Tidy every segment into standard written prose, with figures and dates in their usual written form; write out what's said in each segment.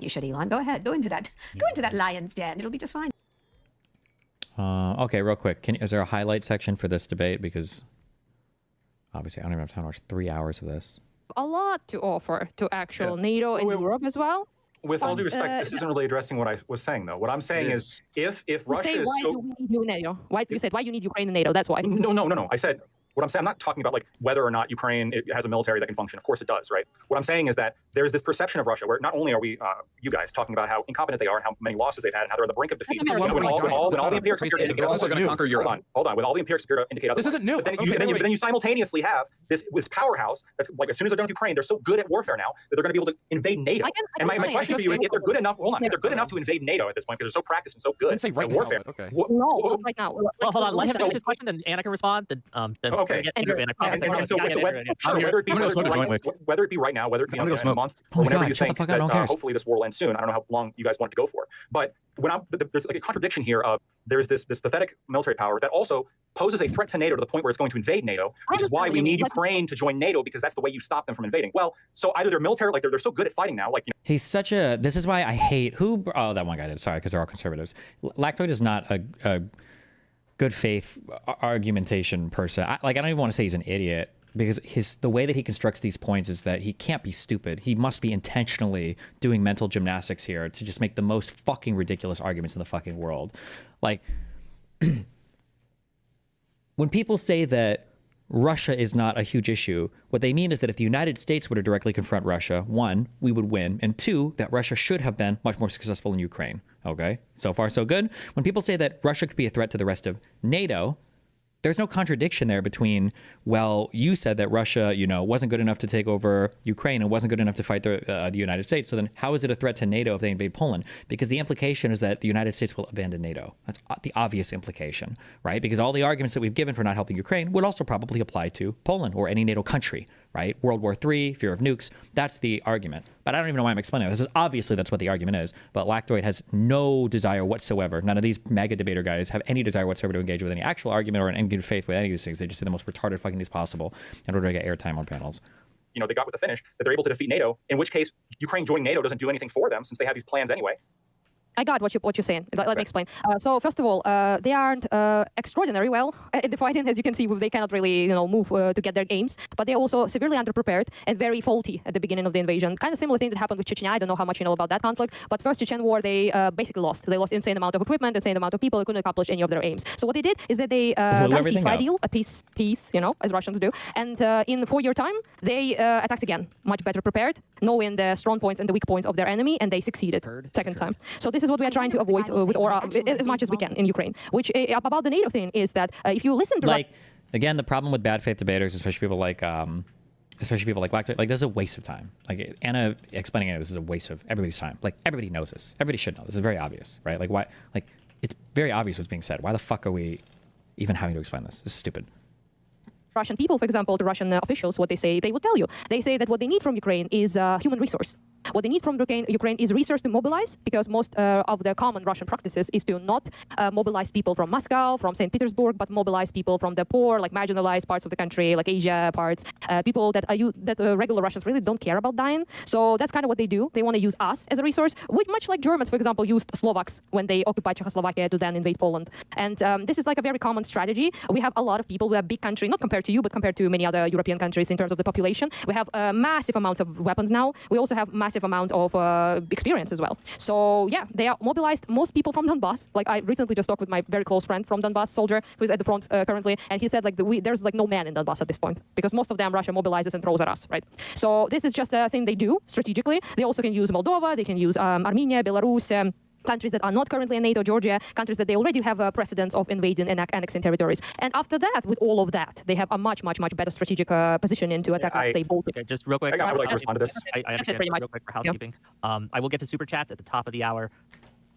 you should, Elon. Go ahead. Go into that. Go into that lion's den. It'll be just fine. Okay, real quick. Is there a highlight section for this debate? Because obviously I don't even have time to watch 3 hours of this. A lot to offer to actual NATO and Europe as well. With all due respect, this isn't really addressing what I was saying, though. What I'm saying is, if Russia is why so... do we need you NATO? Why you said why you need Ukraine and NATO? That's why. No. I said what I'm saying. I'm not talking about like whether or not Ukraine has a military that can function. Of course it does, right? What I'm saying is that there's this perception of Russia where not only are we, you guys, talking about how incompetent they are and how many losses they've had and how they're on the brink of defeat. When all the empiric security indicators also going to conquer Europe. Hold on. With all the empiric security indicators. This isn't new. But then you simultaneously have this powerhouse that's like as soon as they're done with Ukraine, they're so good at warfare now that they're going to be able to invade NATO. And my question for you is, if they're good enough, if they're good enough to invade NATO at this point because they're so practiced and so good at warfare. Okay. No, not right now. Well, hold on. Let him finish his question, then Anna can respond. Okay. Whether it be right now, whether it be in a month, or whenever you think that hopefully this war will end soon. I don't know how long you guys want to go for, but there's like a contradiction here of there's this pathetic military power that also poses a threat to NATO to the point where it's going to invade NATO, which is why we need Ukraine to join NATO, because that's the way you stop them from invading. Well, so either they're military, like they're so good at fighting now, like he's such a. This is why I hate that one guy did. Sorry, because they're all conservatives. Lactoid is not a good faith argumentation person. I don't even want to say he's an idiot, because the way that he constructs these points is that he can't be stupid. He must be intentionally doing mental gymnastics here to just make the most fucking ridiculous arguments in the fucking world. Like, when people say that Russia is not a huge issue, what they mean is that if the United States were to directly confront Russia, one, we would win, and two, that Russia should have been much more successful in Ukraine. Okay, so far so good. When people say that Russia could be a threat to the rest of NATO, there's no contradiction there between, well, you said that Russia, wasn't good enough to take over Ukraine and wasn't good enough to fight the United States. So then how is it a threat to NATO if they invade Poland? Because the implication is that the United States will abandon NATO. That's the obvious implication, right? Because all the arguments that we've given for not helping Ukraine would also probably apply to Poland or any NATO country, right? World War III, fear of nukes. That's the argument. But I don't even know why I'm explaining this. Obviously, that's what the argument is. But Lactoid has no desire whatsoever. None of these mega debater guys have any desire whatsoever to engage with any actual argument or in good faith with any of these things. They just say the most retarded fucking things possible in order to get airtime on panels. They got with the finish that they're able to defeat NATO, in which case Ukraine joining NATO doesn't do anything for them since they have these plans anyway. I got what you're saying. Let me explain. So first of all, they aren't extraordinary well at the fighting. As you can see, they cannot really move to get their aims. But they're also severely underprepared and very faulty at the beginning of the invasion. Kind of similar thing that happened with Chechnya. I don't know how much you know about that conflict. But first Chechen war, they basically lost. They lost insane amount of equipment, insane amount of people. They couldn't accomplish any of their aims. So what they did is that they got a ceasefire deal, a peace, as Russians do. And in 4-year time, they attacked again, much better prepared, knowing the strong points and the weak points of their enemy, and they succeeded second time. So this is what we are trying to avoid with aura as much as we can in Ukraine. Which about the NATO thing is that if you listen to again, the problem with bad faith debaters, especially people like Lactoid, this is a waste of time. Like Anna explaining it, this is a waste of everybody's time. Like everybody knows this. Everybody should know. This is very obvious, right? Like why? Like it's very obvious what's being said. Why the fuck are we even having to explain this? This is stupid. Russian people, for example, the Russian officials, what they say, they will tell you. They say that what they need from Ukraine is human resource. What they need from Ukraine is resource to mobilize, because most of the common Russian practices is to not mobilize people from Moscow, from St. Petersburg, but mobilize people from the poor, like marginalized parts of the country, like Asia parts, people that regular Russians really don't care about dying. So that's kind of what they do. They want to use us as a resource, which much like Germans, for example, used Slovaks when they occupied Czechoslovakia to then invade Poland. And this is like a very common strategy. We have a lot of people. We have a big country, not compared to you, but compared to many other European countries in terms of the population. We have massive amounts of weapons now. We also have massive amount of experience as well. So yeah, they are mobilized. Most people from Donbass, like I recently just talked with my very close friend from Donbass, soldier who's at the front currently, and he said like there's like no man in Donbass at this point, because most of them Russia mobilizes and throws at us, right? So this is just a thing they do strategically. They also can use Moldova, they can use Armenia, Belarus, countries that are not currently in NATO, Georgia, countries that they already have a precedence of invading and annexing territories. And after that, with all of that, they have a much better strategic position to attack, let's say, Baltic. Okay, just real quick. I would like to respond to this. I understand. Real quick for housekeeping. I will get to super chats at the top of the hour.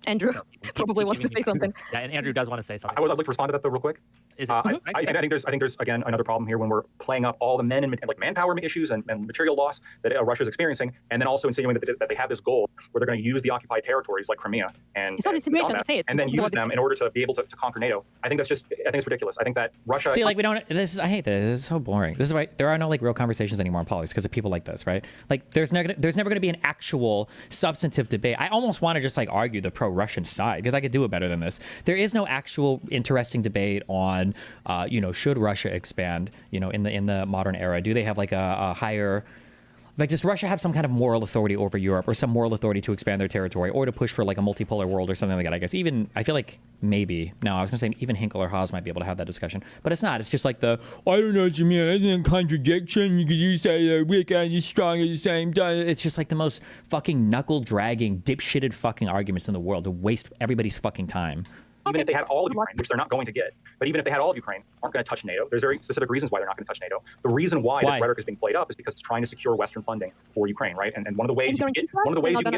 Andrew probably wants to say something. Yeah, and Andrew does want to say something. I would like to respond to that, though, real quick. Is it, I think there's again another problem here when we're playing up all the men and like manpower issues and material loss that Russia is experiencing, and then also insinuating that they have this goal where they're going to use the occupied territories like Crimea and Donbass, and then use them in order to be able to conquer NATO. I think it's ridiculous. I think that Russia. See, like I hate this. This is so boring. This is why there are no like real conversations anymore in politics because of people like this, right? Like there's never going to be an actual substantive debate. I almost want to just like argue the pro-Russian side because I could do it better than this. There is no actual interesting debate on, should Russia expand, in the modern era? Do they have like a higher, like does Russia have some kind of moral authority over Europe or some moral authority to expand their territory or to push for like a multipolar world or something like that? I guess I feel like maybe, no, I was gonna say even Hinkle or Haas might be able to have that discussion, but it's not. It's just like I don't know what you mean. It's a contradiction because you say they're weak and you're strong at the same time. It's just like the most fucking knuckle dragging, dipshitted fucking arguments in the world to waste everybody's fucking time. Even if they had all of Ukraine, which they're not going to get, but even if they had all of Ukraine, aren't going to touch NATO. There's very specific reasons why they're not going to touch NATO. The reason why this rhetoric is being played up is because it's trying to secure Western funding for Ukraine, right? And one of the ways you can get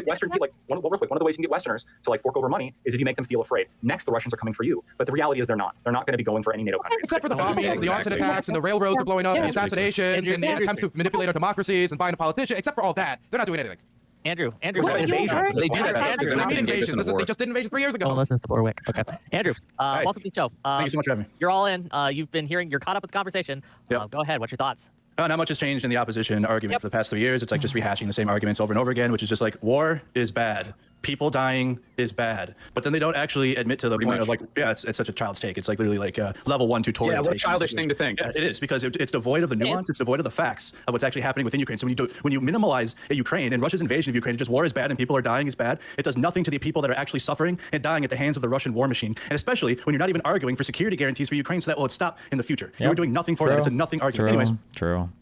Western people, one of the ways you can get Westerners to like fork over money is if you make them feel afraid. Next, the Russians are coming for you, but the reality is they're not. They're not going to be going for any NATO country. Except for the bombings, the arson attacks, and the railroads are blowing up, and the assassinations, and the attempts to manipulate our democracies and find a politician. Except for all that, they're not doing anything. Andrew. They do that. They're not invasions. They just did invasion 3 years ago. Oh, listen to Warwick. Okay. Andrew, welcome to the show. Thank you so much for having me. You're all in. You've been hearing. You're caught up with the conversation. Yep. Go ahead. What's your thoughts? Not much has changed in the opposition argument for the past 3 years. It's like just rehashing the same arguments over and over again, which is just like war is bad. People dying is bad, but then they don't actually admit to the point of like, it's such a child's take. It's like literally like a level 1 tutorial. Yeah, what a childish thing to think. Yeah, it is because it's devoid of the nuance. It's devoid of the facts of what's actually happening within Ukraine. So when you minimalize Ukraine and Russia's invasion of Ukraine, just war is bad and people are dying is bad. It does nothing to the people that are actually suffering and dying at the hands of the Russian war machine. And especially when you're not even arguing for security guarantees for Ukraine so that will stop in the future. You're doing nothing for that. It's a nothing argument. Anyways,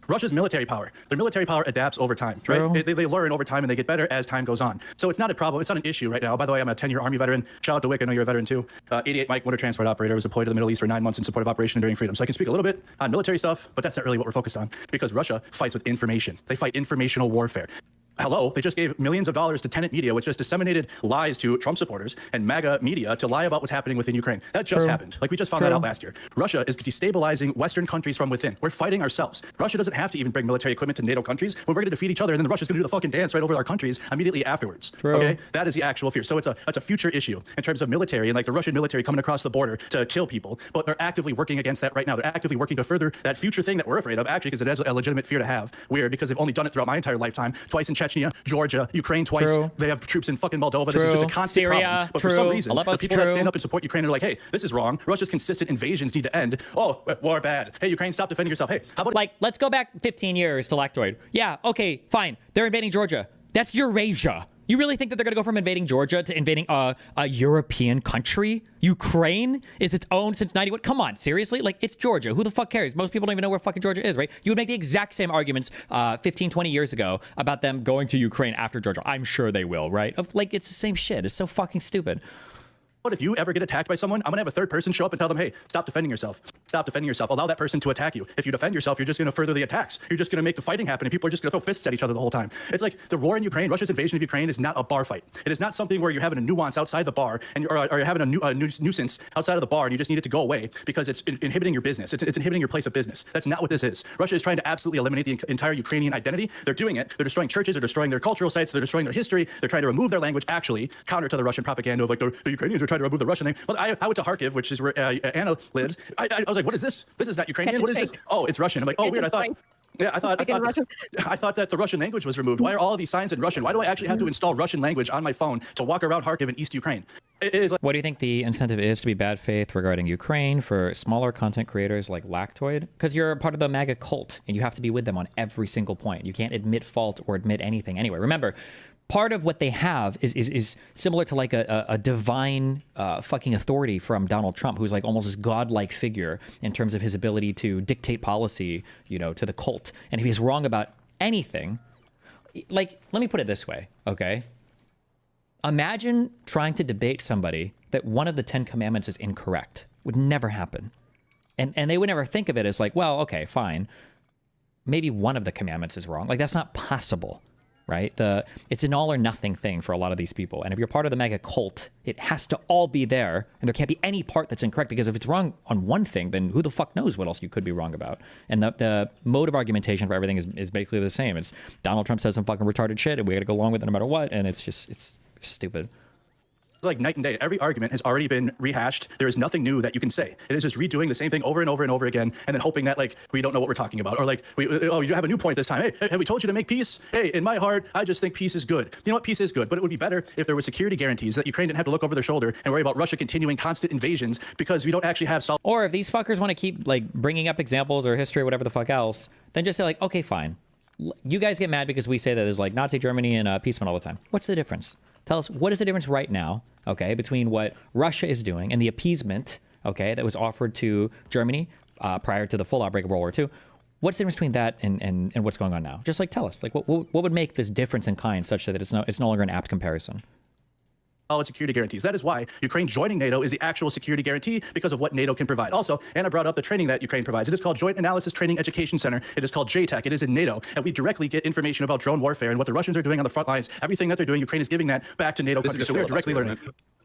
Russia's military power. Their military power adapts over time, right? They learn over time and they get better as time goes on. So it's not a problem. It's not an issue right now. By the way, I'm a 10-year Army veteran. Shout out to Wick. I know you're a veteran too. 88 Mike, motor transport operator. Was deployed to the Middle East for 9 months in support of Operation Enduring Freedom. So I can speak a little bit on military stuff, but that's not really what we're focused on because Russia fights with information. They fight informational warfare. Hello, they just gave millions of dollars to Tenet Media, which just disseminated lies to Trump supporters and MAGA media to lie about what's happening within Ukraine. That just happened. Like we just found that out last year. Russia is destabilizing Western countries from within. We're fighting ourselves. Russia doesn't have to even bring military equipment to NATO countries when we're going to defeat each other, and then Russia's going to do the fucking dance right over our countries immediately afterwards. Okay, that is the actual fear. So it's a future issue in terms of military and like the Russian military coming across the border to kill people, but they're actively working against that right now. They're actively working to further that future thing that we're afraid of, actually, because it is a legitimate fear to have. Weird, because they've only done it throughout my entire lifetime, twice in Chechnya, Georgia, Ukraine twice. They have troops in fucking Moldova. This is just a constant problem. But for some reason, the people that stand up and support Ukraine are like, hey, this is wrong. Russia's consistent invasions need to end. Oh, war bad. Hey, Ukraine, stop defending yourself. Hey, how about like, let's go back 15 years to Lactoid. Yeah, okay, fine. They're invading Georgia. That's Eurasia. You really think that they're going to go from invading Georgia to invading a European country? Ukraine is its own since 91. Come on, seriously? Like, it's Georgia. Who the fuck cares? Most people don't even know where fucking Georgia is, right? You would make the exact same arguments 15, 20 years ago about them going to Ukraine after Georgia. I'm sure they will, right? Like, it's the same shit. It's so fucking stupid. But if you ever get attacked by someone, I'm gonna have a third person show up and tell them, hey, stop defending yourself. Stop defending yourself. Allow that person to attack you. If you defend yourself, you're just gonna further the attacks. You're just gonna make the fighting happen, and people are just gonna throw fists at each other the whole time. It's like the war in Ukraine, Russia's invasion of Ukraine is not a bar fight. It is not something where you're having a nuance outside the bar, and or you're having a nuisance outside of the bar, and you just need it to go away because it's inhibiting your business. It's inhibiting your place of business. That's not what this is. Russia is trying to absolutely eliminate the entire Ukrainian identity. They're doing it. They're destroying churches. They're destroying their cultural sites. They're destroying their history. They're trying to remove their language, actually, counter to the Russian propaganda of like the Ukrainians are trying to remove the Russian name. Well, I went to Kharkiv, which is where Anna lives. I was like, what is this? This is not Ukrainian. What is this? Oh, it's Russian. I'm like, oh, weird. I thought that the Russian language was removed. Why are all of these signs in Russian? Why do I actually have to install Russian language on my phone to walk around Kharkiv in East Ukraine? It is like, what do you think the incentive is to be bad faith regarding Ukraine for smaller content creators like Lactoid? Because you're a part of the MAGA cult and you have to be with them on every single point. You can't admit fault or admit anything anyway. Remember, part of what they have is similar to like a divine fucking authority from Donald Trump, who's like almost this godlike figure in terms of his ability to dictate policy, to the cult. And if he's wrong about anything, like, let me put it this way, okay? Imagine trying to debate somebody that one of the 10 commandments is incorrect. Would never happen. And they would never think of it as like, well, okay, fine. Maybe one of the commandments is wrong. Like, that's not possible. right? It's an all or nothing thing for a lot of these people. And if you're part of the mega cult, it has to all be there. And there can't be any part that's incorrect, because if it's wrong on one thing, then who the fuck knows what else you could be wrong about? And the mode of argumentation for everything is basically the same. It's Donald Trump says some fucking retarded shit and we got to go along with it no matter what. And it's stupid. Like night and day. Every argument has already been rehashed. There is nothing new that you can say. It is just redoing the same thing over and over and over again, and then hoping that like we don't know what we're talking about, or like you have a new point this time. Hey, have we told you to make peace? Hey, in my heart, I just think peace is good. You know what? Peace is good, but it would be better if there were security guarantees that Ukraine didn't have to look over their shoulder and worry about Russia continuing constant invasions, because we don't actually have solid. Or if these fuckers want to keep like bringing up examples or history or whatever the fuck else, then just say like, okay, fine. You guys get mad because we say that there's like Nazi Germany and peacemen all the time. What's the difference? Tell us, what is the difference right now, okay, between what Russia is doing and the appeasement, okay, that was offered to Germany prior to the full outbreak of World War II? What's the difference between that and what's going on now? Just like tell us, like what would make this difference in kind such that it's no longer an apt comparison? Solid security guarantees. That is why Ukraine joining NATO is the actual security guarantee, because of what NATO can provide. Also, Anna brought up the training that Ukraine provides. It is called Joint Analysis Training Education Center. It is called JTAC. It is in NATO, and we directly get information about drone warfare and what the Russians are doing on the front lines. Everything that they're doing, Ukraine is giving that back to NATO countries. So we're directly learning.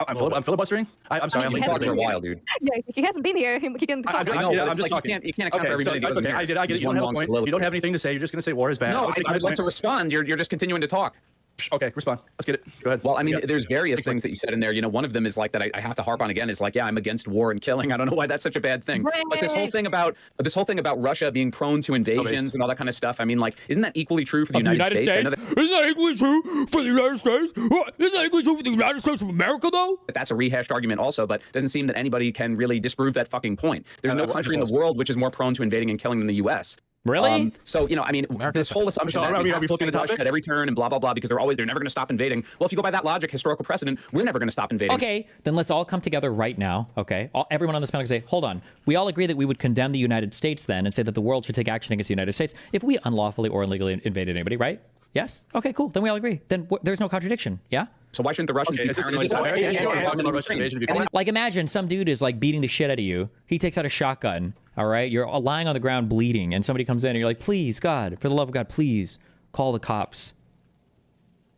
I'm filibustering. I'm sorry. I'm been talking for a while, dude. Yeah, he hasn't been here. He can. I'm just talking. You can't account for everybody. That's okay. I get it. You don't have a point. You don't have anything to say. You're just going to say war is bad. No, I'd like to respond. You're just continuing to talk. Okay, respond. Let's get it. Go ahead. Well, I mean, there's various things that you said in there. You know, one of them is like that I have to harp on again is like, yeah, I'm against war and killing. I don't know why that's such a bad thing. But this whole thing about Russia being prone to invasions and all that kind of stuff. I mean, like, isn't that equally true for the United States? Isn't that equally true for the United States? Isn't that equally true for the United States of America, though? But that's a rehashed argument also, but it doesn't seem that anybody can really disprove that fucking point. There's no country in the world which is more prone to invading and killing than the U.S. Really? So, you know, I mean, this whole assumption that we have to fight Russia at every turn and blah, blah, blah, because they're never going to stop invading. Well, if you go by that logic, historical precedent, we're never going to stop invading. Okay, then let's all come together right now, okay? Everyone on this panel can say, hold on. We all agree that we would condemn the United States then and say that the world should take action against the United States if we unlawfully or illegally invaded anybody, right? Yes? Okay, cool. Then we all agree. Then there's no contradiction, yeah? So why shouldn't the Russians be paranoid? Like, imagine some dude is like beating the shit out of you. He takes out a shotgun, all right? You're lying on the ground bleeding, and somebody comes in and you're like, please, God, for the love of God, please call the cops.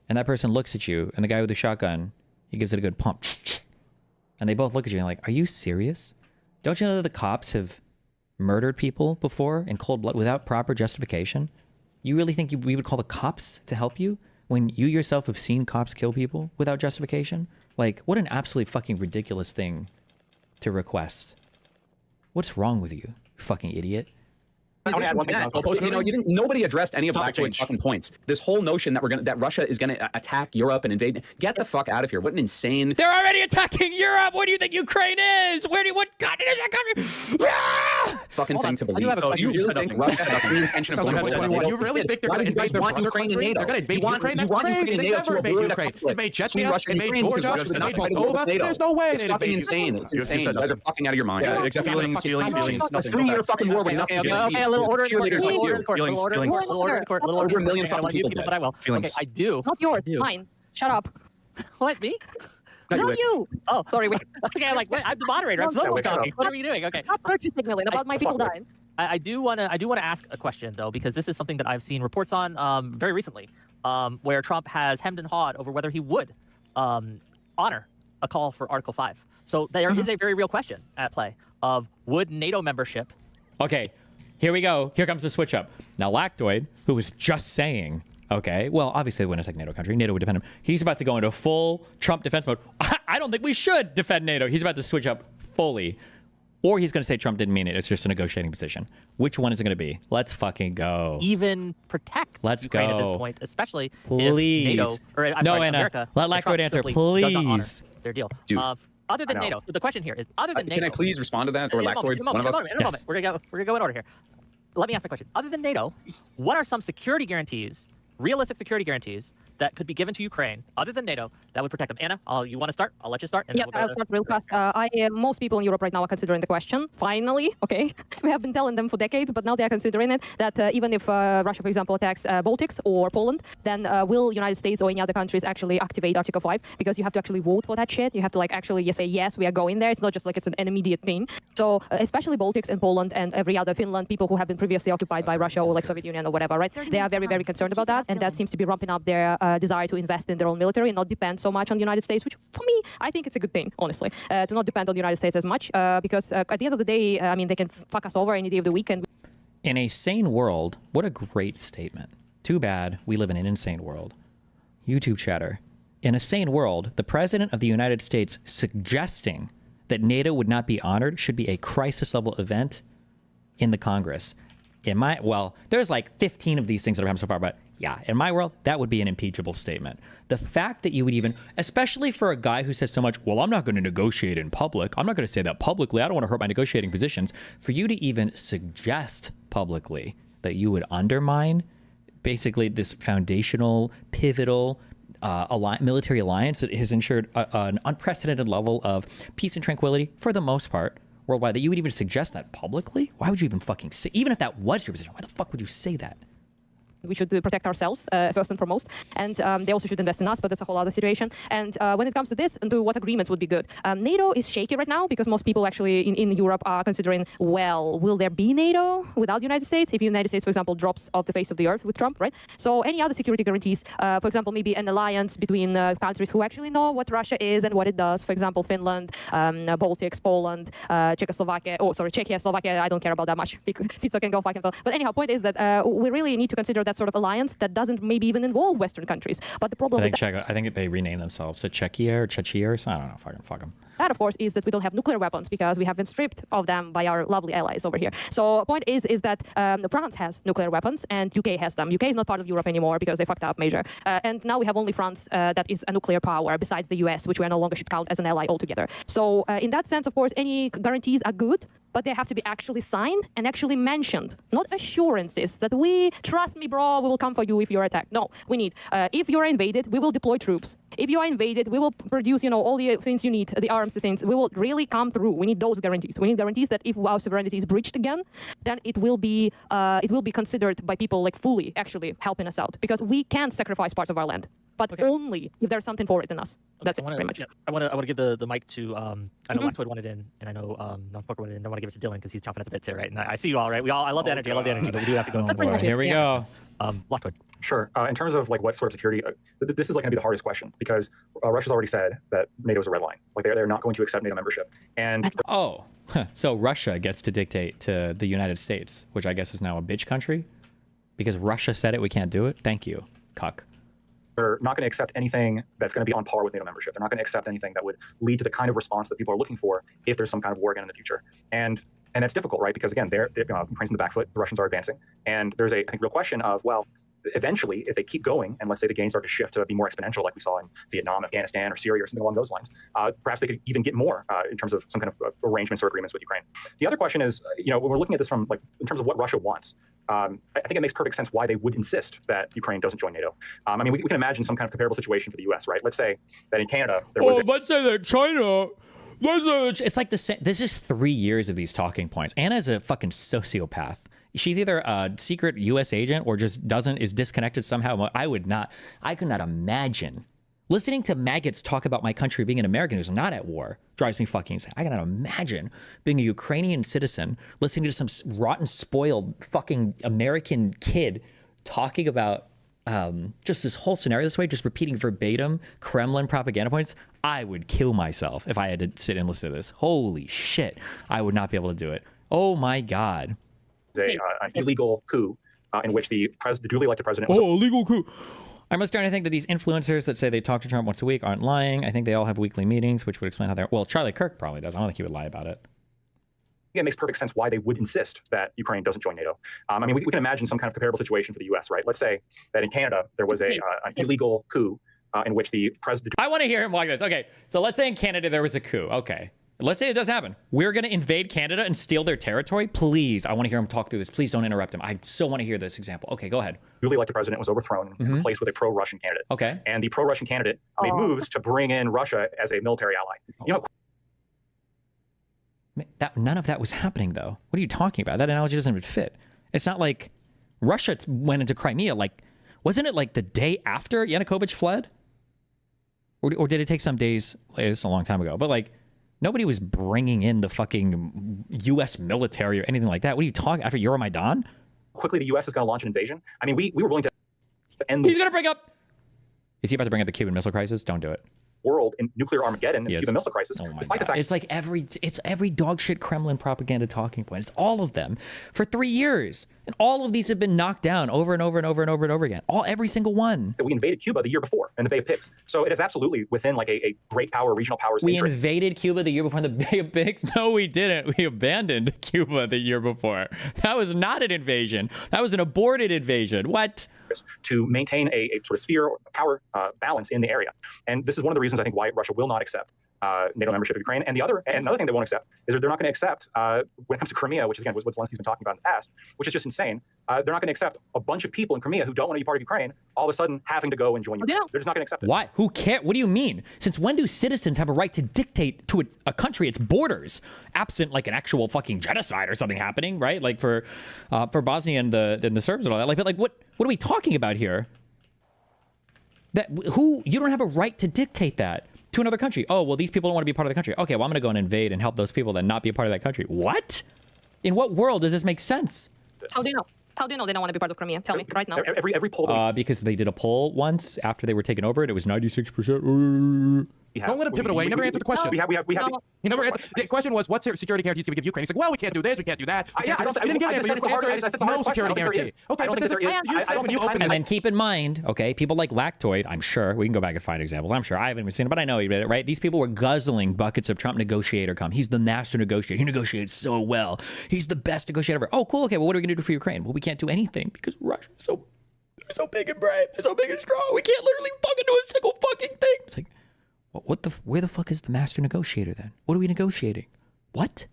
And that person looks at you, and the guy with the shotgun, he gives it a good pump. And they both look at you and like, are you serious? Don't you know that the cops have murdered people before in cold blood without proper justification? You really think we would call the cops to help you when you yourself have seen cops kill people without justification? Like, what an absolutely fucking ridiculous thing to request. What's wrong with you fucking idiot? Nobody addressed any of Lactoid's fucking points. This whole notion that Russia is gonna attack Europe and invade. Get the fuck out of here! What an insane! They're already attacking Europe. What do you think Ukraine is? What continent is that country? Fucking thing to believe. You really think Russia has any intention of You really think they're going to invade their other country? They're going to invade Ukraine? That's crazy. They never invade Ukraine. Invade Chechnya, invade Georgia, invade Moldova. There's no way. It's fucking insane. It's insane. You guys are fucking out of your mind. Yeah, except feelings. A 3-year fucking war with nothing. A little order in the court. Over a million fucking people but I will. Okay, I do. Not yours. Mine. Shut up. What, me? Not you. Oh, sorry. Wait. Okay, I'm like, wait, I'm the moderator. I'm supposed to be talking. What are you doing? Okay. Stop purchase signaling about my people dying. I do want to ask a question though, because this is something that I've seen reports on very recently, where Trump has hemmed and hawed over whether he would honor a call for Article 5. So there is a very real question at play of would NATO membership. Okay. Here we go. Here comes the switch up. Now, Lactoid, who was just saying, okay, well, obviously they wouldn't attack NATO country. NATO would defend him. He's about to go into full Trump defense mode. I don't think we should defend NATO. He's about to switch up fully. Or he's going to say Trump didn't mean it. It's just a negotiating position. Which one is it going to be? Let's fucking go. Even protect Ukraine at this point, especially please. If NATO, or America, let Lactoid answer, please. Their deal. Dude. Other than NATO, so the question here is, other than NATO... Can I please respond to that? Or Lactoid, one of us? In a moment. We're going to go in order here. Let me ask my question. Other than NATO, what are some security guarantees, realistic security guarantees, that could be given to Ukraine, other than NATO, that would protect them? Anna, you want to start? I'll let you start. And yeah, I'll start real fast. Most people in Europe right now are considering the question. Finally, okay, we have been telling them for decades, but now they are considering it. That even if Russia, for example, attacks Baltics or Poland, then will United States or any other countries actually activate Article 5? Because you have to actually vote for that shit. You have to like actually say yes, we are going there. It's not just like it's an immediate thing. So especially Baltics and Poland and every other Finland, people who have been previously occupied by Russia or like Soviet Union or whatever, right? They are very, very concerned about that, and that seems to be ramping up their desire to invest in their own military and not depend so much on the United States, which for me, I think it's a good thing, honestly, to not depend on the United States as much, because at the end of the day, I mean, they can fuck us over any day of the week. And in a sane world, what a great statement. Too bad we live in an insane world. YouTube chatter. In a sane world, the president of the United States suggesting that NATO would not be honored should be a crisis level event in the Congress. Well, there's like 15 of these things that have happened so far, but yeah, in my world, that would be an impeachable statement. The fact that you would even, especially for a guy who says so much, well, I'm not going to negotiate in public. I'm not going to say that publicly. I don't want to hurt my negotiating positions. For you to even suggest publicly that you would undermine basically this foundational, pivotal military alliance that has ensured an unprecedented level of peace and tranquility for the most part worldwide, that you would even suggest that publicly? Why would you even fucking say, even if that was your position, why the fuck would you say that? we should protect ourselves first and foremost, and they also should invest in us, but that's a whole other situation. And when it comes to this, and to what agreements would be good, NATO is shaky right now because most people actually in Europe are considering, well, will there be NATO without the United States if the United States, for example, drops off the face of the earth with Trump, right? So any other security guarantees, for example, maybe an alliance between countries who actually know what Russia is and what it does, for example, Finland, Baltics, Poland, Czechia, Slovakia, I don't care about that much. Fico can go fuck himself. But anyhow, point is that we really need to consider that sort of alliance that doesn't maybe even involve Western countries. But the problem I think they renamed themselves to Czechia or Chechia or something. I don't know. Fuck them. That, of course, is that we don't have nuclear weapons because we have been stripped of them by our lovely allies over here. So the point is that France has nuclear weapons and UK has them. UK is not part of Europe anymore because they fucked up major. And now we have only France that is a nuclear power besides the US, which we no longer should count as an ally altogether. So in that sense, of course, any guarantees are good, but they have to be actually signed and actually mentioned, not assurances that we, trust me, bro, we will come for you if you're attacked. No, we need, if you're invaded, we will deploy troops. If you are invaded, we will produce, all the things you need, the arms, the things. We will really come through. We need those guarantees. We need guarantees that if our sovereignty is breached again, then it will be considered by people like fully actually helping us out, because we can't sacrifice parts of our land, but only if there's something for it in us. That's it, pretty much. Yeah, I want to give the mic to I know Lactoid wanted in, and I know Non-Smoker wanted in. I want to give it to Dylan because he's chomping at the bit too, right? And I see you all, right? I love the energy. I love the energy, but we do have to go. Here we go. Lactoid. Sure. In terms of like what sort of security, this is like going to be the hardest question because Russia's already said that NATO is a red line. Like they're not going to accept NATO membership. And so Russia gets to dictate to the United States, which I guess is now a bitch country, because Russia said it. We can't do it. Thank you, cuck. They're not going to accept anything that's going to be on par with NATO membership. They're not going to accept anything that would lead to the kind of response that people are looking for if there's some kind of war again in the future. And that's difficult, right? Because again, they're Ukraine's in the back foot. The Russians are advancing, and there's I think real question of, well, eventually, if they keep going, and let's say the gains start to shift to be more exponential, like we saw in Vietnam, Afghanistan, or Syria, or something along those lines, perhaps they could even get more in terms of some kind of arrangements or agreements with Ukraine. The other question is, when we're looking at this from like in terms of what Russia wants, I think it makes perfect sense why they would insist that Ukraine doesn't join NATO. I mean, we can imagine some kind of comparable situation for the U.S., right? Let's say that in Canada there was. Let's say that China. It's like the same. This is 3 years of these talking points. Anna's a fucking sociopath. She's either a secret U.S. agent or just is disconnected somehow. I could not imagine listening to maggots talk about my country being an American who's not at war. Drives me fucking insane. I cannot imagine being a Ukrainian citizen, listening to some rotten, spoiled fucking American kid talking about just this whole scenario this way, just repeating verbatim Kremlin propaganda points. I would kill myself if I had to sit and listen to this. Holy shit. I would not be able to do it. Oh my God. An illegal coup in which the duly elected president was illegal coup. I'm starting to think that these influencers that say they talk to Trump once a week aren't lying. I think they all have weekly meetings, which would explain how they're... Well, Charlie Kirk probably does. I don't think he would lie about it. It makes perfect sense why they would insist that Ukraine doesn't join NATO. I mean, we can imagine some kind of comparable situation for the U.S., right? Let's say that in Canada there was an illegal coup in which the president... I want to hear him like this. Okay, so let's say in Canada there was a coup. Okay. let's say it does happen. We're going to invade Canada and steal their territory. Please, I want to hear him talk through this. Please don't interrupt him. I so want to hear this example. Okay, go ahead. Newly elected president was overthrown and replaced with a pro-Russian candidate. Okay. And the pro-Russian candidate made moves to bring in Russia as a military ally. You know, none of that was happening, though. What are you talking about? That analogy doesn't even fit. It's not like Russia went into Crimea. Like, wasn't it like the day after Yanukovych fled? Or did it take some days? It's a long time ago. But like, nobody was bringing in the fucking U.S. military or anything like that. What are you talking after Euromaidan? Quickly, the U.S. is going to launch an invasion. I mean, we were willing to end the He's going to bring up... Is he about to bring up the Cuban Missile Crisis? Don't do it. World in nuclear Armageddon and Cuban Missile Crisis. Oh my despite God. the fact It's like every dog shit Kremlin propaganda talking point. It's all of them for 3 years. And all of these have been knocked down over and over and over and over and over again. Every single one. We invaded Cuba the year before in the Bay of Pigs. So it is absolutely within like a great power, regional powers. We invaded Cuba the year before in the Bay of Pigs? No, we didn't. We abandoned Cuba the year before. That was not an invasion. That was an aborted invasion. What? To maintain a sort of sphere or power balance in the area. And this is one of the reasons I think why Russia will not accept NATO membership of Ukraine. And another thing they won't accept is that they're not going to accept, when it comes to Crimea, which is again what Zelensky's been talking about in the past, which is just insane. They're not going to accept a bunch of people in Crimea who don't want to be part of Ukraine all of a sudden having to go and join Ukraine. They're just not going to accept it. Why? Who cares? What do you mean? Since when do citizens have a right to dictate to a country its borders, absent like an actual fucking genocide or something happening, right? Like for Bosnia and the Serbs and all that. Like, but like what are we talking about here? You don't have a right to dictate that to another country. Oh, well, these people don't want to be part of the country. Okay, well, I'm going to go and invade and help those people that not be a part of that country. What? In what world does this make sense? How do you know? How do you know they don't want to be part of Crimea? Tell me right now. Every poll. Because they did a poll once after they were taken over, and it was 96%. Don't let him pivot away. He never answered the question. We have He never answered. The question was, what security guarantees can we give Ukraine? He's like, well, we can't do this, we can't do that. He didn't give an answer. The answer is no security guarantee. Okay, but this is you said when you open and then keep in mind, okay, people like Lactoid, I'm sure, we can go back and find examples. I'm sure I haven't even seen it, but I know he did it, right? These people were guzzling buckets of Trump negotiator cum. He's the master negotiator. He negotiates so well. He's the best negotiator ever. Oh, cool. Okay, well, what are we going to do for Ukraine? Well, we can't do anything because Russia's so big and brave. They're so big and strong. We can't literally fucking do a single fucking thing. It's like, where the fuck is the master negotiator then? What are we negotiating? What?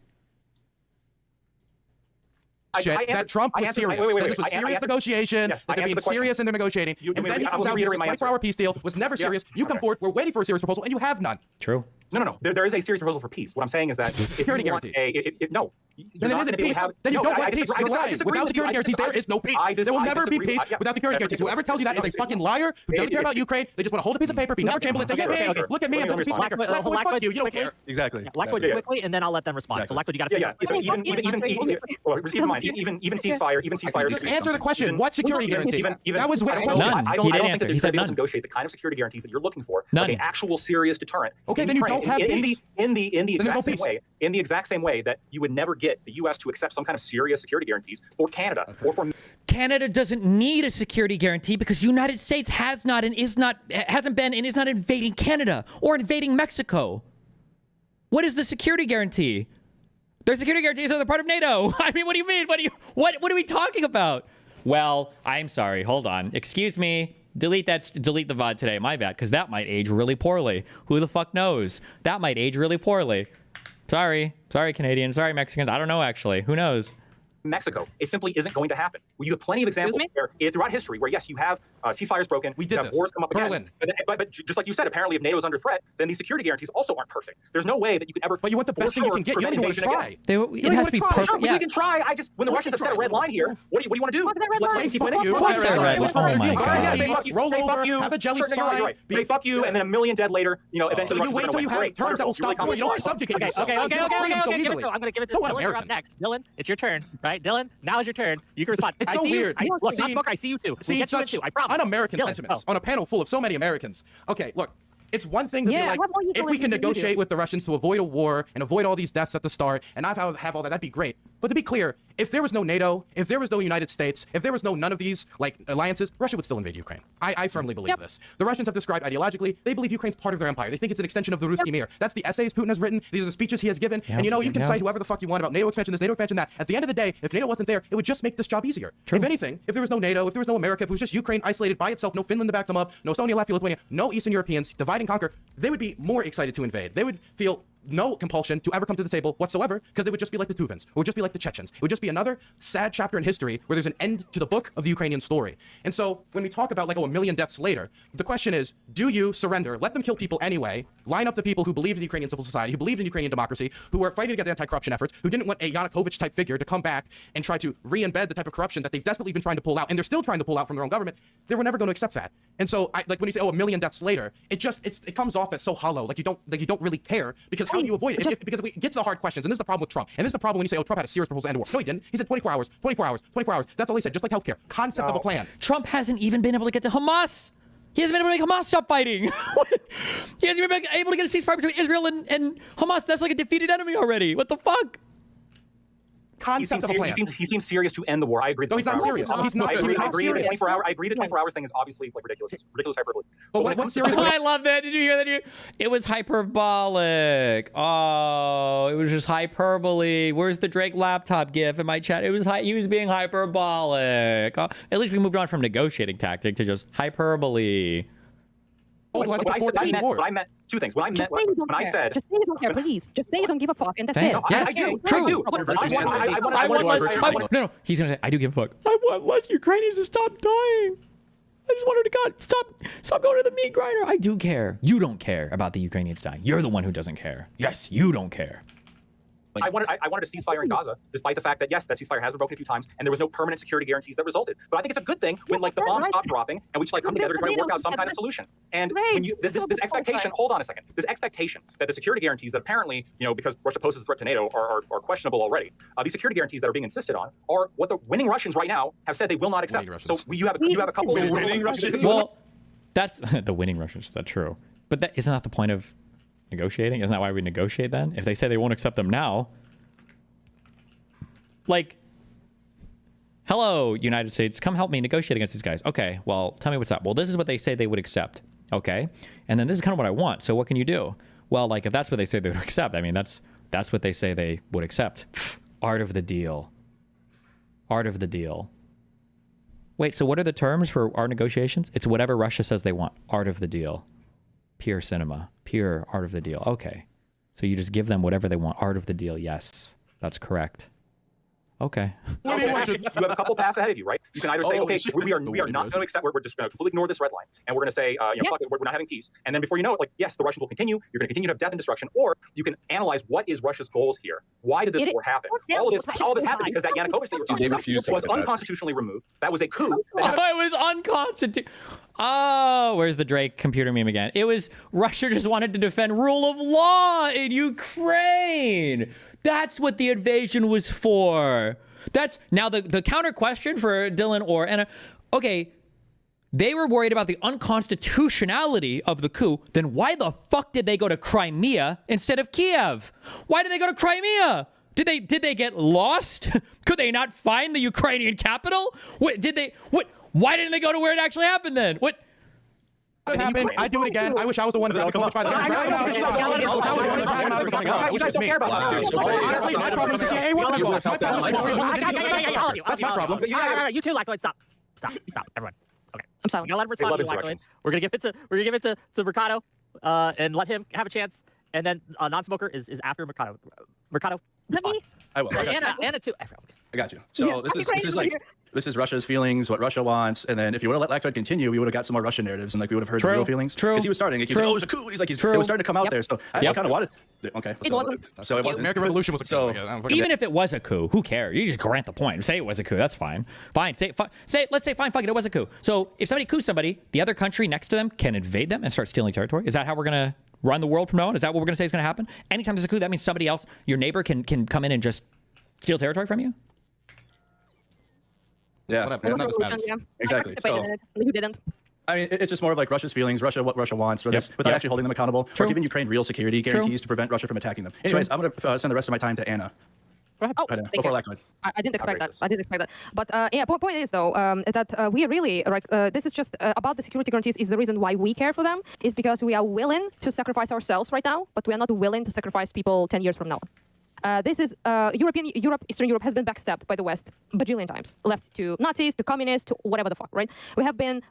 That Trump was serious. That this was serious negotiation. That they're being serious in their negotiating. And then he comes out with a 24-hour peace deal. Was never serious. You come forward. We're waiting for a serious proposal, and you have none. True. No. There is a serious proposal for peace. What I'm saying is that security guarantees. No. Then it isn't peace. Then you don't want peace. You're lying. Without security guarantees, there is no peace. There will never be peace without security guarantees. Whoever tells you that is a fucking liar who doesn't care about Ukraine. They just want to hold a piece of paper, be Never Chamberlain, say, yeah, look at me, I'm such a peacemaker. Fuck you. You don't care. Exactly. Lactoid quickly, and then I'll let them respond. So Lactoid, you got to So even ceasefire. Just answer the question. What security guarantee? That was Wick's question. None. He didn't answer. He said none. Negotiate the kind of security guarantees that you're looking for. None. An actual serious deterrent. Okay, then you don't have peace. In the exact same way that you would never get the U.S. to accept some kind of serious security guarantees for Canada or for Canada doesn't need a security guarantee because the United States hasn't been and is not invading Canada or invading Mexico. What is the security guarantee? Their security guarantees are they're part of NATO. I mean, what do you mean? What are we talking about? Well, I'm sorry. Hold on. Excuse me. Delete the VOD today. My bad, because that might age really poorly. Who the fuck knows? That might age really poorly. Sorry, Canadians. Sorry, Mexicans. I don't know, actually. Who knows? Mexico. It simply isn't going to happen. You have plenty of examples throughout history where, yes, you have ceasefires broken. We did have wars come up again. But just like you said, apparently if NATO is under threat, then these security guarantees also aren't perfect. There's no way that you can ever. But you want the best thing you can get. You don't even want to try. It has to be perfect. Sure, we can try. When the Russians have set a red line here, what do you want to do? Let's say fuck you. Oh my God. Roll over. Have a jelly spy. Say fuck you, and then 1 million dead later. Eventually. You wait till you have terms that will stop war. You don't subjugate yourself. Okay. I'm going to give it to Dylan. You're up next. Dylan, it's your turn, right? Dylan, now is your turn. You can respond. It's so weird. Look, not smoker. I see you too. See, it's such un-American sentiments on a panel full of so many Americans. Okay, look. It's one thing to be like, if we can negotiate with the Russians to avoid a war and avoid all these deaths at the start, and have all that, that'd be great. But to be clear, if there was no NATO, if there was no United States, if there was none of these like alliances, Russia would still invade Ukraine. I firmly believe this. The Russians have described ideologically, they believe Ukraine's part of their empire. They think it's an extension of the Ruski Mir. That's the essays Putin has written. These are the speeches he has given. And you can cite whoever the fuck you want about NATO expansion, this, NATO expansion, that. At the end of the day, if NATO wasn't there, it would just make this job easier. True. If anything, if there was no NATO, if there was no America, if it was just Ukraine isolated by itself, no Finland to back them up, no Estonia, Latvia, Lithuania, no Eastern Europeans, divide and conquer, they would be more excited to invade. They would feel no compulsion to ever come to the table whatsoever, because it would just be like the Tuvans, it would just be like the Chechens. It would just be another sad chapter in history where there's an end to the book of the Ukrainian story. And so when we talk about like, oh, 1 million deaths later, the question is, do you surrender, let them kill people anyway, line up the people who believe in Ukrainian civil society, who believe in Ukrainian democracy, who are fighting against anti-corruption efforts, who didn't want a Yanukovych type figure to come back and try to re-embed the type of corruption that they've desperately been trying to pull out, and they're still trying to pull out from their own government. They were never going to accept that. And so like when you say, oh, 1 million deaths later, it comes off as so hollow, like you don't really care, because how do you avoid it? Because we get to the hard questions, and this is the problem with Trump. And this is the problem when you say, oh, Trump had a serious proposal to end war. No, he didn't. He said 24 hours, 24 hours, 24 hours. That's all he said, just like healthcare. Concept of a plan. Trump hasn't even been able to get to Hamas. He hasn't been able to make Hamas stop fighting. He hasn't even been able to get a ceasefire between Israel and Hamas. That's like a defeated enemy already. What the fuck? Concept of a plan. He seems serious to end the war. I agree. No, he's not serious. He's not serious. I agree the 24 hours thing is obviously like ridiculous. It's ridiculous hyperbole. But what's serious? I love that. Did you hear that? It was hyperbolic. Oh, it was just hyperbole. Where's the Drake laptop gif in my chat? It was he was being hyperbolic. Oh, at least we moved on from negotiating tactic to just hyperbole. I meant two things. When I said, just say you don't care, please. Just say you don't give a fuck, and that's it. Yes, I do. True. No. He's gonna say, I do give a fuck. I want less Ukrainians to stop dying. I just want her to God stop going to the meat grinder. I do care. You don't care about the Ukrainians dying. You're the one who doesn't care. Yes, you don't care. I wanted a ceasefire in Gaza, despite the fact that, yes, that ceasefire has been broken a few times, and there was no permanent security guarantees that resulted. But I think it's a good thing when, like, the bombs stop dropping, and we just, like, come together to try to work out some kind of solution. And when you, this expectation, hold on a second, this expectation that the security guarantees that apparently, because Russia poses a threat to NATO are questionable already, these security guarantees that are being insisted on are what the winning Russians right now have said they will not accept. So you have a couple of winning Russians. Well, that's the winning Russians. That's true. But isn't that the point of negotiating? Isn't that why we negotiate then? If they say they won't accept them now, like, hello, United States, come help me negotiate against these guys. Okay, well, tell me what's up. Well, this is what they say they would accept. Okay, and then this is kind of what I want. So what can you do? Well, like, if that's what they say they would accept, I mean, that's what they say they would accept. Art of the deal. Art of the deal. Wait, so what are the terms for our negotiations? It's whatever Russia says they want. Art of the deal. Pure cinema. Pure art of the deal. Okay. So you just give them whatever they want. Art of the deal. Yes, that's correct. Okay. So you have a couple paths ahead of you, right? You can either say, okay, we are not going to accept, we're just going to completely ignore this red line, and we're going to say, fuck it, we're not having peace. And then before you know it, like, yes, the Russians will continue. You're going to continue to have death and destruction, or you can analyze what is Russia's goals here. Why did this war happen? All of this happened because that Yanukovych that you're talking about was unconstitutionally removed. That was a coup. It was unconstitutional. Oh, where's the Drake computer meme again? It was Russia just wanted to defend rule of law in Ukraine. That's what the invasion was for. That's now the counter question for Dylan or Anna. Okay, they were worried about the unconstitutionality of the coup. Then why the fuck did they go to Crimea instead of Kiev? Why did they go to Crimea? Did they get lost? Could they not find the Ukrainian capital? Why didn't they go to where it actually happened then? What? Happened. I do it again. I wish I was the one to be by the You guys don't care about this. Honestly, my problem is the CIA wasn't involved. That's my problem. You too, Lactoid. Stop, everyone. Okay, I'm sorry. We're gonna let him respond to Lactoid. We're gonna give it to Mercado, and let him have a chance. And then non-smoker is after Mercado. Mercado, respond. I will. Anna too. I got you. So this is Russia's feelings, what Russia wants, and then if you would have let Lactoid continue, we would have got some more Russian narratives, and like we would have heard the real feelings. True. Because he was starting. He said, oh, it was a coup. And he's like, it was starting to come out there. So I actually kind of wanted. Okay. It wasn't. So it wasn't. American Revolution was a coup. So even if it was a coup, who cares? You just grant the point. Say it was a coup. That's fine. Fine. Let's say fine. Fuck it. It was a coup. So if somebody coups somebody, the other country next to them can invade them and start stealing territory. Is that how we're gonna run the world from now on? Is that what we're gonna say is gonna happen? Anytime there's a coup, that means somebody else, your neighbor, can come in and just steal territory from you? Yeah, exactly. So, you didn't. I mean, it's just more of like Russia's feelings, what Russia wants, without actually holding them accountable, or giving Ukraine real security guarantees to prevent Russia from attacking them. Anyways, I'm going to send the rest of my time to Anna. Oh, before Lactoid. I didn't expect that. I didn't expect that. But point is though that we are really this is just about the security guarantees is the reason why we care for them is because we are willing to sacrifice ourselves right now, but we are not willing to sacrifice people 10 years from now. This is Eastern Europe has been backstabbed by the West bajillion times, left to Nazis, to communists, to whatever the fuck, right? We have been,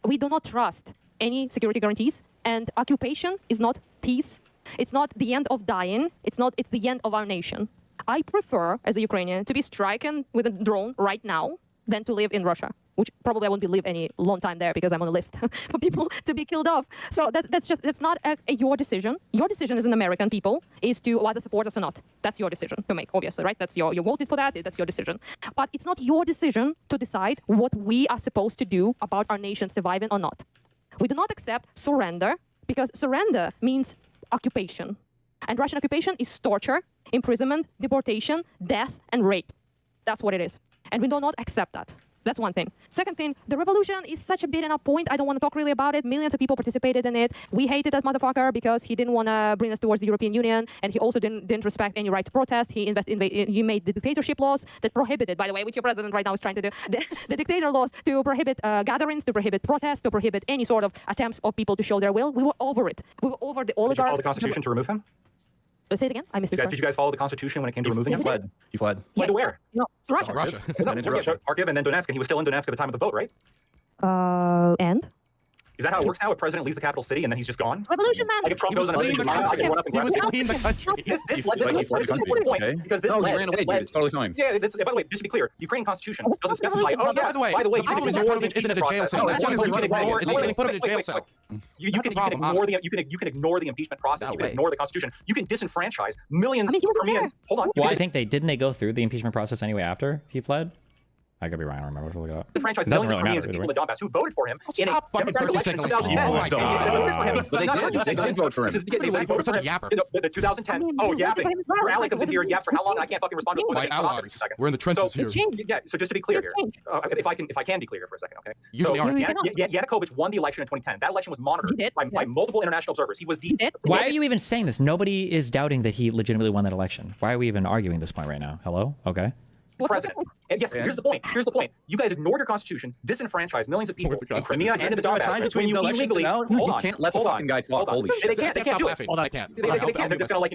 we do not trust any security guarantees, and occupation is not peace It's not the end of dying. It's the end of our nation. I prefer, as a Ukrainian, to be stricken with a drone right now than to live in Russia, which probably I won't be live any long time there because I'm on a list for people to be killed off. So that's not your decision. Your decision as an American people is to either support us or not. That's your decision to make, obviously, right? That's you voted for that. That's your decision. But it's not your decision to decide what we are supposed to do about our nation surviving or not. We do not accept surrender because surrender means occupation. And Russian occupation is torture, imprisonment, deportation, death, and rape. That's what it is. And we do not accept that. That's one thing. Second thing, the revolution is such a beaten up point. I don't want to talk really about it. Millions of people participated in it. We hated that motherfucker because he didn't want to bring us towards the European Union, and he also didn't respect any right to protest. He made the dictatorship laws that prohibited, by the way, which your president right now is trying to do, the dictator laws to prohibit gatherings, to prohibit protests, to prohibit any sort of attempts of people to show their will. We were over it. We were over the oligarchs. Did you follow the Constitution to remove him? Say it again. I missed it. Did you guys follow the Constitution when it came to removing him? He fled. Fled to where? No, Russia. Russia. Kharkiv and then Donetsk, and he was still in Donetsk at the time of the vote, right? And? Is that how it works now? A president leaves the capital city and then he's just gone? Revolution, man. Like if Trump goes on a mission, He was fleeing the country. This led because this No, led. he ran away, dude. It's totally fine. Yeah, by the way, just to be clear, Ukrainian Constitution doesn't specify. Oh, By the way, you can ignore the isn't it a jail cell? process. That's what he put him in a jail cell. You can ignore the impeachment process. You can ignore the Constitution. You can disenfranchise millions of Crimeans. Hold on. Well, I think didn't they go through the impeachment process anyway after he fled? I could be wrong. I don't remember. Look it up. The franchise millions of Koreans and people in the Donbass who voted for him in a democratic election in 2010. They did vote for him. They voted for him. The 2010. Oh, yapping. Your ally comes in here and yaps for how long? I can't fucking respond to it. My allies. We're in the trenches here. Yeah. So just to be clear here, if I can be clear here for a second, okay? Usually are. Yanukovych won the election in 2010. That election was monitored by multiple international observers. He was the. Why are you even saying this? Nobody is doubting that he legitimately won that election. Why are we even arguing this point right now? Hello? Okay. President. And yes, here's the point. You guys ignored your constitution, disenfranchised millions of people in Crimea and in the Donbass. When you illegally, hold on, can't let the fucking guy talk. Holy shit! They can't do it. Hold on, I can't. They can't. They're just gonna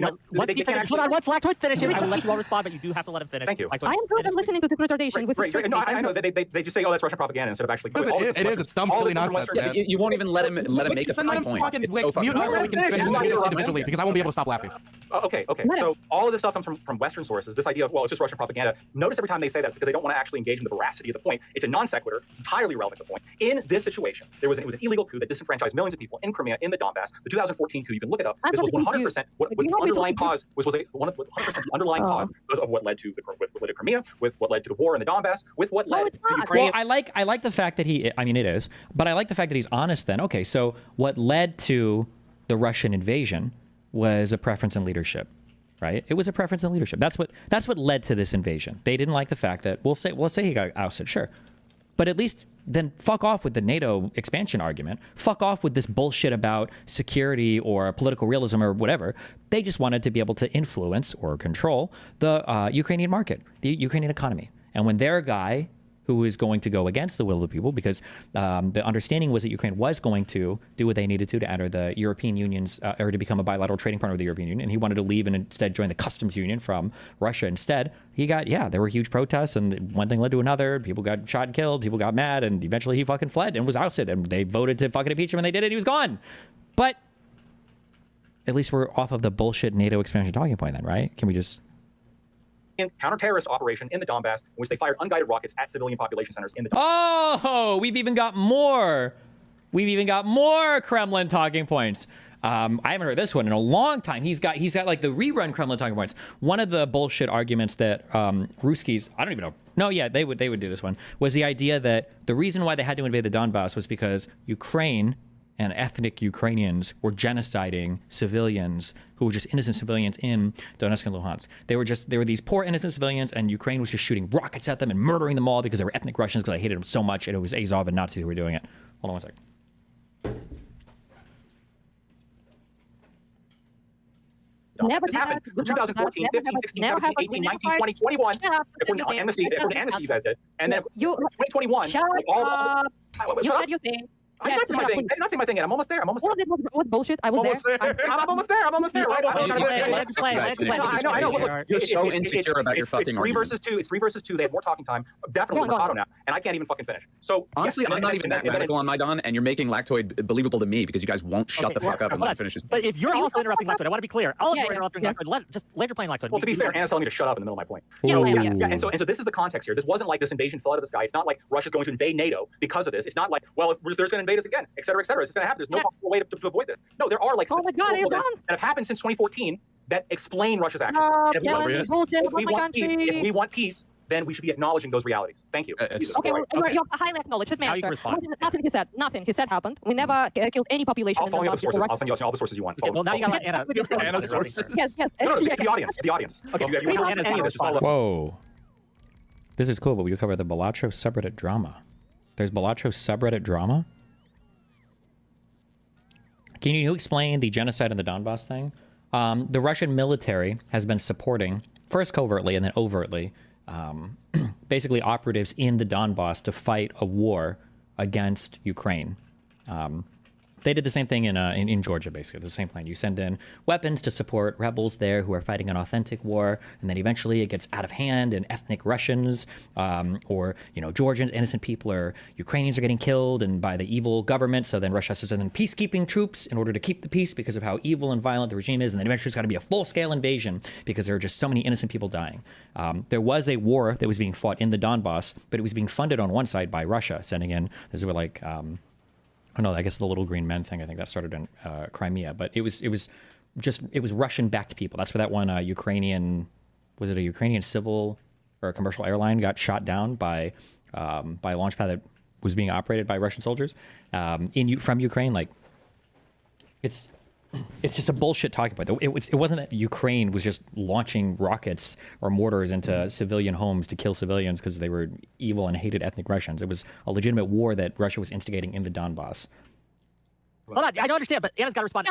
Hold on, let's Lactoid finish it. I will let you all respond, but you do have to let him finish. Thank you. I am good at listening to this retardation. No, I know. They just say, oh, that's Russian propaganda instead of actually. It is. It's dumb, silly nonsense, man. You won't even let him make a point. Mute us so we can finish this individually because I won't be able to stop laughing. Okay. So all of this stuff comes from Western sources. This idea of, well, it's just Russian propaganda. Notice every time they say that, because they don't want to actually engage in the veracity of the point. It's a non sequitur. It's entirely irrelevant to the point. In this situation, it was an illegal coup that disenfranchised millions of people in Crimea, in the Donbass. The 2014 coup, you can look it up. This was 100%. What was the underlying cause? Was 100% the underlying cause of what led to Crimea, with what led to the war in the Donbass, with what led to Ukraine. Well, I like the fact that it is, but I like the fact that he's honest. Then, okay, so what led to the Russian invasion was a preference in leadership. Right? It was a preference in leadership. That's what led to this invasion. They didn't like the fact that let's say he got ousted, sure. But at least then fuck off with the NATO expansion argument. Fuck off with this bullshit about security or political realism or whatever. They just wanted to be able to influence or control the Ukrainian market, the Ukrainian economy. And when they're a guy who is going to go against the will of the people, because the understanding was that Ukraine was going to do what they needed to enter the European Union's, or to become a bilateral trading partner with the European Union, and he wanted to leave and instead join the customs union from Russia instead. There were huge protests, and one thing led to another. People got shot and killed, people got mad, and eventually he fucking fled and was ousted, and they voted to fucking impeach him, and they did it, he was gone. But at least we're off of the bullshit NATO expansion talking point then, right? Can we just... counter-terrorist operation in the Donbass, in which they fired unguided rockets at civilian population centers in the Donbass. Oh, we've even got more. Kremlin talking points. I haven't heard this one in a long time. He's got like the rerun Kremlin talking points. One of the bullshit arguments that Ruskies, I don't even know. No, yeah, they would do this one, was the idea that the reason why they had to invade the Donbass was because Ukraine and ethnic Ukrainians were genociding civilians who were just innocent civilians in Donetsk and Luhansk. They were these poor innocent civilians, and Ukraine was just shooting rockets at them and murdering them all because they were ethnic Russians, because I hated them so much, and it was Azov and Nazis who were doing it. Hold on one second. Never this happened in 2014, 15, 16, 17, 18, 19, 20, 21. According to Amnesty, you guys did. And then 2021. You said your thing. I did not say my thing. I did not say my thing yet. I'm almost there. I'm almost there. All of it was bullshit. I was Almost there. there. I'm almost there. I'm almost there. Right? I know. Look, You're so insecure about your fucking It's 3 versus 2. It's 3 versus 2. They have more talking time. Definitely with Mercado now. And I can't even fucking finish. So honestly, I'm not even that radical on my Don, and you're making Lactoid believable to me because you guys won't shut the fuck up and let it finish. But if you're also interrupting Lactoid, I want to be clear. I'll interrupt Lactoid. Just let her playing Lactoid. Well, to be fair, Anna's telling me to shut up in the middle of my point. And so this is the context here. This wasn't like this invasion fell out of the sky. It's not like Russia's going to invade NATO because of this. It's not like, well, if there's going to invade us again, et cetera, et cetera. It's going to happen. There's no possible way to avoid this. No, there are like that have happened since 2014 that explain Russia's actions. If we want peace, then we should be acknowledging those realities. Thank you. Okay, you're highly acknowledged. Nothing he said. Nothing he said happened. We never killed any population. I'll follow you up with sources. I'll send you all the sources you want. Okay, well, now you got Anna. Anna's sources. Yes. No, the audience. Okay, if you want any of this, just follow up. Whoa. This is cool, but we cover the Balatro subreddit drama. There's Balatro subreddit drama? Can you explain the genocide and the Donbass thing? The Russian military has been supporting, first covertly and then overtly, basically operatives in the Donbass to fight a war against Ukraine. They did the same thing in Georgia, basically, the same plan. You send in weapons to support rebels there who are fighting an authentic war, and then eventually it gets out of hand, and ethnic Russians or Georgians, innocent people, or Ukrainians are getting killed and by the evil government. So then Russia has to send in peacekeeping troops in order to keep the peace because of how evil and violent the regime is, and then eventually it's got to be a full-scale invasion because there are just so many innocent people dying. There was a war that was being fought in the Donbass, but it was being funded on one side by Russia, sending in, this is like... oh no, I guess the little green men thing, I think that started in Crimea, but it was Russian-backed people. That's where that one was it a Ukrainian civil or a commercial airline got shot down by a launch pad that was being operated by Russian soldiers from Ukraine. Like, it's just a bullshit talking point. It wasn't that Ukraine was just launching rockets or mortars into civilian homes to kill civilians because they were evil and hated ethnic Russians. It was a legitimate war that Russia was instigating in the Donbass. Hold on, I don't understand, but Anna's got to respond.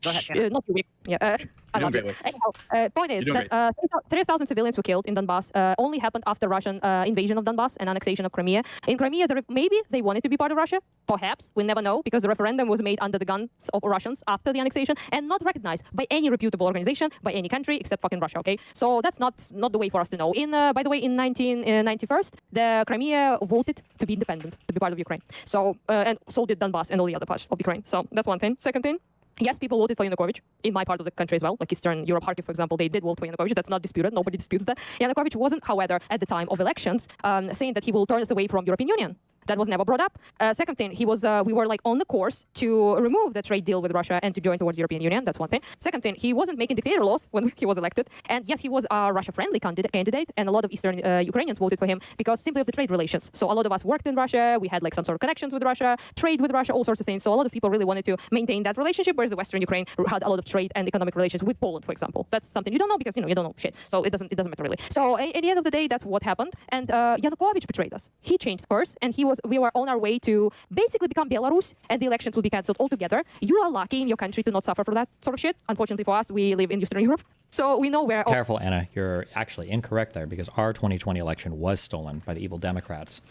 Go ahead. Not too weak. Yeah. Anyhow, point is that 3,000 civilians were killed in Donbass. Only happened after Russian invasion of Donbass and annexation of Crimea. In Crimea, maybe they wanted to be part of Russia. Perhaps we never know because the referendum was made under the guns of Russians after the annexation and not recognized by any reputable organization, by any country except fucking Russia. Okay, so that's not the way for us to know. By the way, in 1991, the Crimea voted to be independent, to be part of Ukraine. So and so did Donbass and all the other parts of Ukraine. So that's one thing. Second thing. Yes, people voted for Yanukovych in my part of the country as well, like Eastern Europe, Kharkiv, for example. They did vote for Yanukovych. That's not disputed. Nobody disputes that. Yanukovych wasn't, however, at the time of elections, saying that he will turn us away from European Union. That was never brought up. Second thing, we were like on the course to remove the trade deal with Russia and to join towards the European Union. That's one thing. Second thing, he wasn't making dictator laws when he was elected. And yes, he was a Russia-friendly candidate, and a lot of Eastern Ukrainians voted for him because simply of the trade relations. So a lot of us worked in Russia. We had like some sort of connections with Russia, trade with Russia, all sorts of things. So a lot of people really wanted to maintain that relationship, whereas the Western Ukraine had a lot of trade and economic relations with Poland, for example. That's something you don't know because you don't know shit. So it doesn't matter really. So at the end of the day, that's what happened. And Yanukovych betrayed us. He changed first, and we were on our way to basically become Belarus, and the elections will be cancelled altogether. You are lucky in your country to not suffer for that sort of shit. Unfortunately for us, we live in Eastern Europe, so we know where. Careful, Anna. You're actually incorrect there because our 2020 election was stolen by the evil Democrats.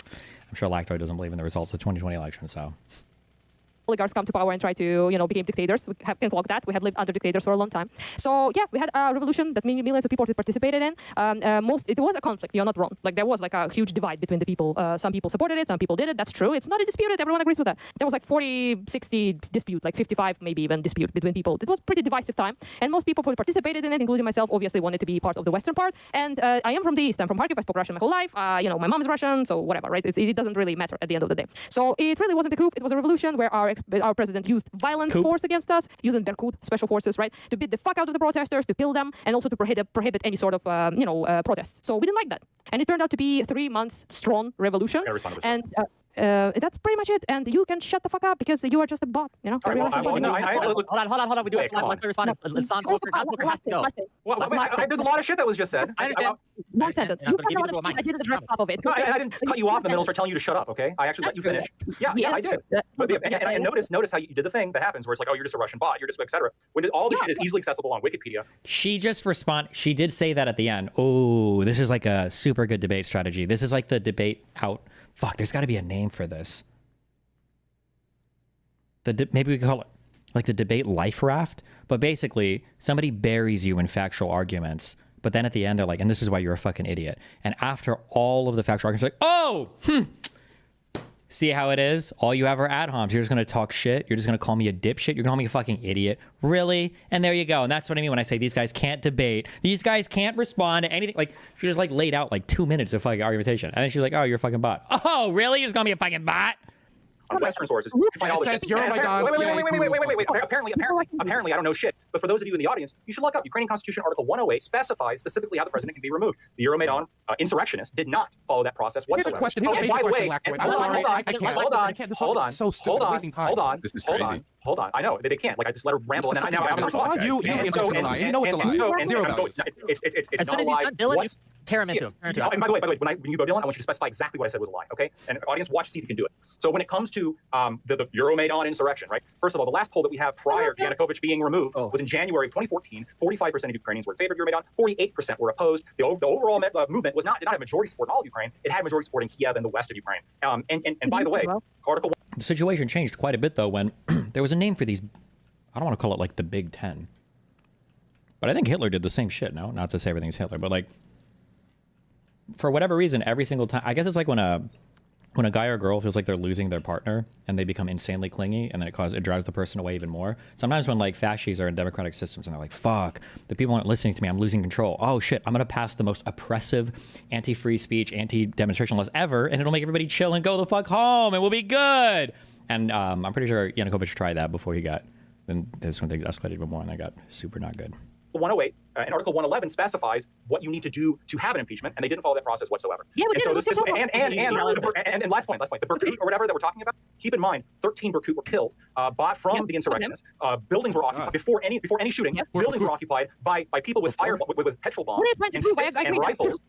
I'm sure Lactoid doesn't believe in the results of the 2020 election, so. Oligarchs come to power and try to, become dictators. We can't log that. We have lived under dictators for a long time. So yeah, we had a revolution that millions of people participated in. It was a conflict. You're not wrong. Like there was like a huge divide between the people. Some people supported it. Some people did it. That's true. It's not a dispute. Everyone agrees with that. There was like 40-60 dispute, like 55 maybe even dispute between people. It was pretty divisive time, and most people who participated in it, including myself, obviously wanted to be part of the Western part. And I am from the East. I'm from Kharkiv. I spoke Russian my whole life. My mom is Russian, so whatever, right? It doesn't really matter at the end of the day. So it really wasn't a coup. It was a revolution where our president used violent force against us, using Berkut special forces, right, to beat the fuck out of the protesters, to kill them, and also to prohibit any sort of protests. So we didn't like that, and it turned out to be 3 months strong revolution. And that's pretty much it. And you can shut the fuck up because you are just a bot. Hold on. We do it. Let me respond. Landsmoker has to go. I did a lot of shit that was just said. I understand. One sentence. I didn't address half of it. No, I didn't cut you off in the middle and start telling you to shut up. Okay, I actually let you finish. Yeah, I did. And notice how you did the thing that happens where it's like, oh, you're just a Russian bot, you're just etc. When all this shit is easily accessible on Wikipedia. She just responded. She did say that at the end. Oh, this is like a super good debate strategy. This is like the debate out. Fuck, there's got to be a name for this. maybe we could call it like the debate life raft. But basically, somebody buries you in factual arguments. But then at the end, they're like, and this is why you're a fucking idiot. And after all of the factual arguments, like, oh, see how it is? All you have are ad homs. You're just going to talk shit. You're just going to call me a dipshit. You're going to call me a fucking idiot. Really? And there you go. And that's what I mean when I say these guys can't debate. These guys can't respond to anything. Like, she just like laid out like 2 minutes of fucking argumentation. And then she's like, oh, you're a fucking bot. Oh, really? You're just going to be a fucking bot? On Western sources, you find all this shit. Wait. Apparently, I don't know shit. But for those of you in the audience, you should look up Ukrainian Constitution Article 108 specifies specifically how the president can be removed. The Euromaidan insurrectionists did not follow that process whatsoever. Here's a question. Here's a basic question, Lactoid. I'm sorry, I can't. Hold on. So stupid. Wasting time. This is crazy. Hold on. I know they can't. Like I just let her ramble, and now I'm responding. You it's a lie. You know it's a lie. Zero values. As soon as he's done, Dylan, you tear him into him. And by the way, when you go, Dylan, I want you to specify exactly what I said was a lie, okay? And audience, watch, see if you can do it. So when it comes to the Euromaidan insurrection, right? First of all, the last poll that we have prior to Yanukovych being removed was in January of 2014. 45% of Ukrainians were in favor of Euromaidan. 48% were opposed. The overall movement did not have majority support in all of Ukraine. It had majority support in Kiev and the west of Ukraine. And by the way, Article 1. The situation changed quite a bit though when there was a name for these. I don't want to call it like the Big Ten, but I think Hitler did the same shit. No, not to say everything's Hitler, but like for whatever reason, every single time, I guess it's like when a guy or a girl feels like they're losing their partner and they become insanely clingy, and then it drives the person away even more. Sometimes when like fascists are in democratic systems and they're like, fuck, the people aren't listening to me, I'm losing control. Oh shit, I'm gonna pass the most oppressive anti-free speech, anti-demonstration laws ever, and it'll make everybody chill and go the fuck home and we'll be good. And I'm pretty sure Yanukovych tried that before he got, then this when things escalated even more and I got super not good. 108 and Article 111 specifies what you need to do to have an impeachment, and they didn't follow that process whatsoever. Yeah, and last point, the Berkut or whatever that we're talking about. Keep in mind, 13 Berkut were killed from the insurrectionists. Buildings were occupied before any shooting. Buildings were occupied by people with petrol bombs and sticks and rifles.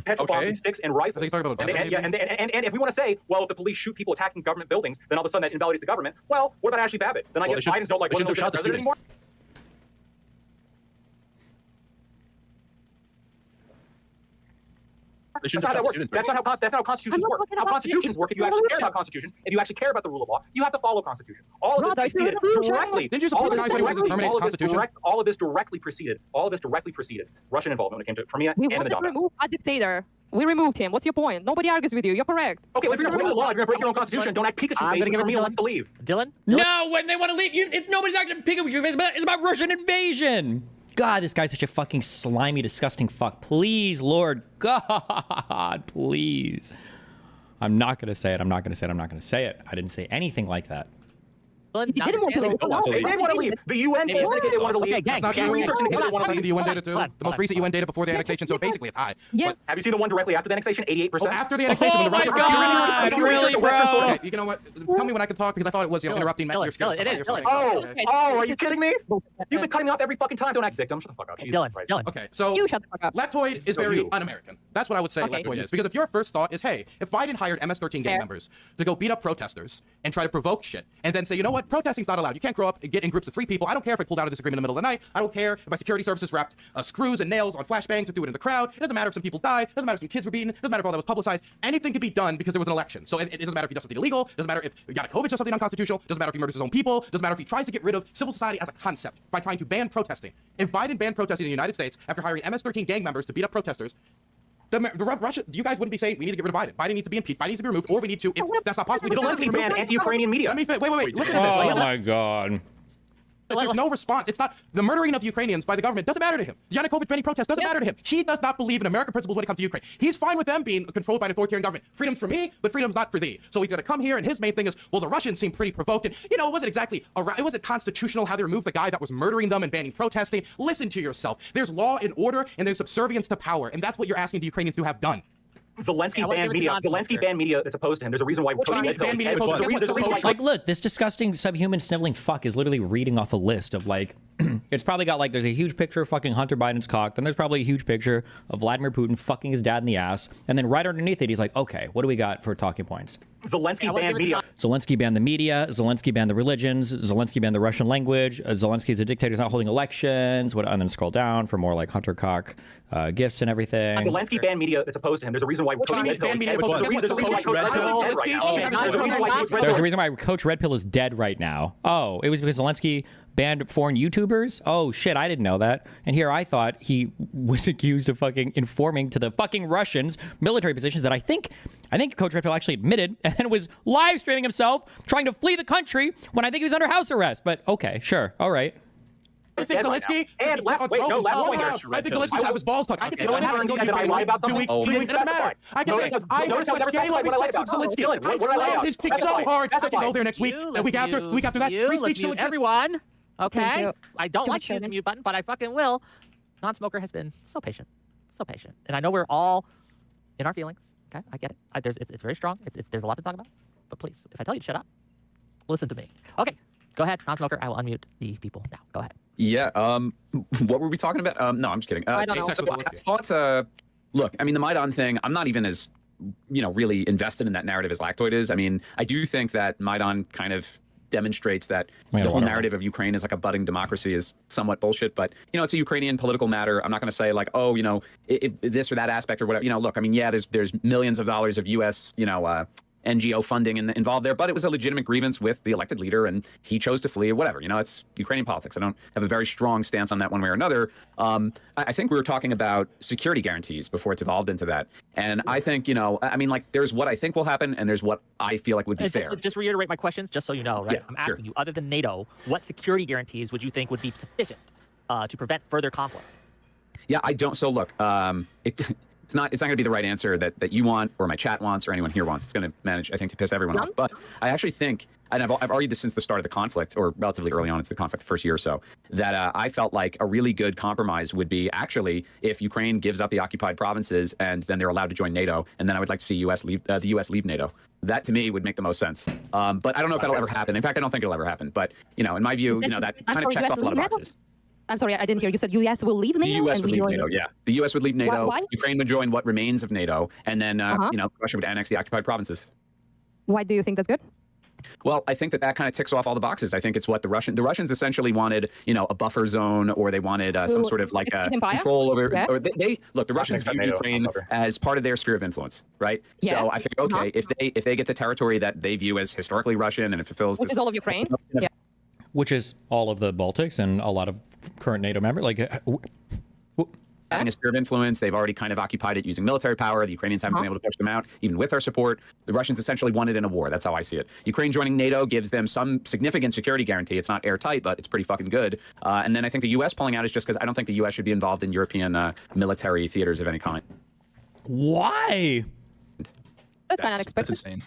Petrol bombs and sticks and rifles. And if we want to say, well, if the police shoot people attacking government buildings, then all of a sudden that invalidates the government. Well, what about Ashley Babbitt? Then I guess Biden's not like wasn't the president anymore. That's not how that works. That's not how constitutions work. How constitutions work, if you actually care about constitutions, if you actually care about the rule of law, you have to follow constitutions. All of this preceded directly. Didn't you support the guys who wanted to terminate the Constitution? All of this directly preceded Russian involvement when it came to Crimea and the Donbass. We wanted to remove a dictator. We removed him. What's your point? Nobody argues with you. You're correct. Okay, well, if you're going to break the law, if you're going to break your own constitution, don't act Pikachu face when Crimea wants to leave. Dylan? No, when they want to leave, if nobody's acting Pikachu face, it's about Russian invasion. God, this guy's such a fucking slimy, disgusting fuck. Please, Lord God, please. I'm not going to say it. I'm not going to say it. I didn't say anything like that. He didn't want to leave. They didn't want to leave. The UN did indicate they wanted to leave. That's not true. The UN data too. The most recent UN data before the annexation, so basically it's high. Yeah. Have you seen the one directly after the annexation? 88%. After the annexation, when the Russians. God, really, bro? Okay, you know what? Tell me when I can talk because I thought it was interrupting your skills. It is. Are you kidding me? You've been cutting me off every fucking time. Don't act victim. Shut the fuck up. Dylan. Okay, so You shut the fuck up. Lactoid is very un-American. That's what I would say Lactoid is. Because if your first thought is, hey, if Biden hired MS-13 gang members to go beat up protesters and try to provoke shit, and then say, you know what, protesting's not allowed. You can't grow up and get in groups of 3 people. I don't care if I pulled out of this agreement in the middle of the night. I don't care if my security services wrapped screws and nails on flashbangs and threw it in the crowd. It doesn't matter if some people died. It doesn't matter if some kids were beaten. It doesn't matter if all that was publicized. Anything could be done because there was an election. So it doesn't matter if he does something illegal. It doesn't matter if Yanukovych does something unconstitutional. It doesn't matter if he murders his own people. It doesn't matter if he tries to get rid of civil society as a concept by trying to ban protesting. If Biden banned protesting in the United States after hiring MS-13 gang members to beat up protesters, Russia, you guys wouldn't be saying we need to get rid of Biden. Biden needs to be impeached. Biden needs to be removed, or we need to, if that's not possible, Zelensky banned anti-Ukrainian media. Let me wait. Listen to this. Oh my God. There's no response. It's not the murdering of Ukrainians by the government doesn't matter to him. The Yanukovych banning protests doesn't matter to him. He does not believe in American principles when it comes to Ukraine. He's fine with them being controlled by an authoritarian government. Freedom's for me, but freedom's not for thee. So he's going to come here, and his main thing is, well, the Russians seem pretty provoked, and it wasn't constitutional how they removed the guy that was murdering them and banning protesting. Listen to yourself. There's law and order, and there's subservience to power, and that's what you're asking the Ukrainians to have done. Zelensky banned media. Zelensky banned media that's opposed to him. There's a reason why. Like, look, this disgusting subhuman sniveling fuck is literally reading off a list of like, it's probably got like, there's a huge picture of fucking Hunter Biden's cock. Then there's probably a huge picture of Vladimir Putin fucking his dad in the ass. And then right underneath it, he's like, okay, what do we got for talking points? Zelensky banned media. Zelensky banned the media. Zelensky banned the religions. Zelensky banned the Russian language. Zelensky's a dictator, he's not holding elections. And then scroll down for more like Hunter cock gifts and everything. Zelensky banned media that's opposed to him. There's a reason why Coach Red Pill is dead. There's a reason why Coach Red Pill is dead right now. Oh, it was because Zelensky banned foreign YouTubers? Oh shit, I didn't know that. And here I thought he was accused of fucking informing to the fucking Russians military positions that I think Coach Red Pill actually admitted, and then was live streaming himself trying to flee the country when I think he was under house arrest. But okay, sure, all right. I think Zelensky and last point here. I think Zelensky have his balls tucked. I can say what I lied about something. 2 weeks. It doesn't matter. I can say I had such gay loving sex with Zelensky. I slammed his cheek so hard. I can go there next week. The week after that. Free speech still exists. Everyone. Okay. I don't like to use the mute button, but I fucking will. Non-smoker has been so patient, and I know we're all in our feelings. Okay, I get it. It's very strong. There's a lot to talk about. But please, if I tell you to shut up, listen to me. Okay, go ahead, non-smoker. I will unmute the people now. Go ahead. Yeah. What were we talking about? No, I'm just kidding. I don't know. Thoughts. Look, I mean, the Maidan thing. I'm not even as, really invested in that narrative as Lactoid is. I mean, I do think that Maidan kind of demonstrates that the whole narrative of Ukraine is like a budding democracy is somewhat bullshit. But it's a Ukrainian political matter. I'm not going to say like, oh, this or that aspect or whatever. Look, I mean, yeah, there's millions of dollars of U.S. NGO funding involved there, but it was a legitimate grievance with the elected leader, and he chose to flee or whatever. It's Ukrainian politics. I don't have a very strong stance on that one way or another. I think we were talking about security guarantees before it's evolved into that. And I think, I mean, like, there's what I think will happen, and there's what I feel like would be fair. Just reiterate my questions, just so you know, right? Yeah, I'm asking you, other than NATO, what security guarantees would you think would be sufficient to prevent further conflict? Yeah, I don't. So look, it's not going to be the right answer that you want or my chat wants or anyone here wants. It's going to manage, I think, to piss everyone off. But I actually think, and I've argued this since the start of the conflict, or relatively early on into the conflict, the first year or so, that I felt like a really good compromise would be actually if Ukraine gives up the occupied provinces and then they're allowed to join NATO, and then I would like to see the U.S. leave NATO. That to me would make the most sense. But I don't know if that'll ever happen. In fact, I don't think it'll ever happen. But in my view, that kind of checks off a lot of boxes. I'm sorry, I didn't hear. You said U.S. will leave NATO? The U.S. would leave NATO, yeah. The U.S. would leave NATO. Why? Ukraine would join what remains of NATO. And then, Russia would annex the occupied provinces. Why do you think that's good? Well, I think that kind of ticks off all the boxes. I think it's what the Russians essentially wanted, a buffer zone, or they wanted some sort of like control over, or they look, the Russians view Ukraine as part of their sphere of influence, right? Yeah. So I figure, okay, if they get the territory that they view as historically Russian and it fulfills which is all of Ukraine, which is all of the Baltics and a lot of current NATO members. Like, having a sphere of influence, they've already kind of occupied it using military power. The Ukrainians haven't been able to push them out, even with our support. The Russians essentially won it in a war. That's how I see it. Ukraine joining NATO gives them some significant security guarantee. It's not airtight, but it's pretty fucking good. And then I think the U.S. pulling out is just because I don't think the U.S. should be involved in European military theaters of any kind. Why? That's kind of unexpected. That's insane.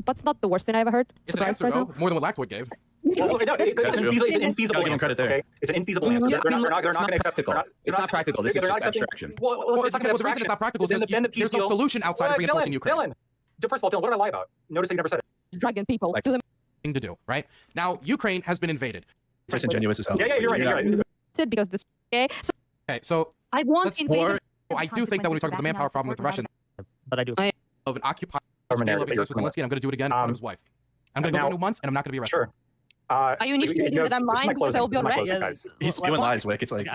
That's not the worst thing I ever heard. It's an answer, though. More than what Lactoid gave. Well, no, it's an infeasible answer. Okay? It's an infeasible answer. They're not going to accept it. It's not practical. This is just abstraction. Well, the reason it's not practical is because there's no solution outside of reinforcing Ukraine. Dylan, first of all, Dylan, what did I lie about? Notice you never said it. Dragging people to the thing to do, right? Now, Ukraine has been invaded. Disingenuous as hell. Yeah, you're right. Because this. Okay, so I want invaders. I do think that when we talk about the manpower problem with the Russians, but I do of an occupied scale of sex with Zelensky, I'm going to do it again in front of his wife. I'm going to go 2 months, and I'm not going to be arrested. Sure. Are you initiating that I'm lying? Because I will be arrested. He's spewing lies, Wick. It's like...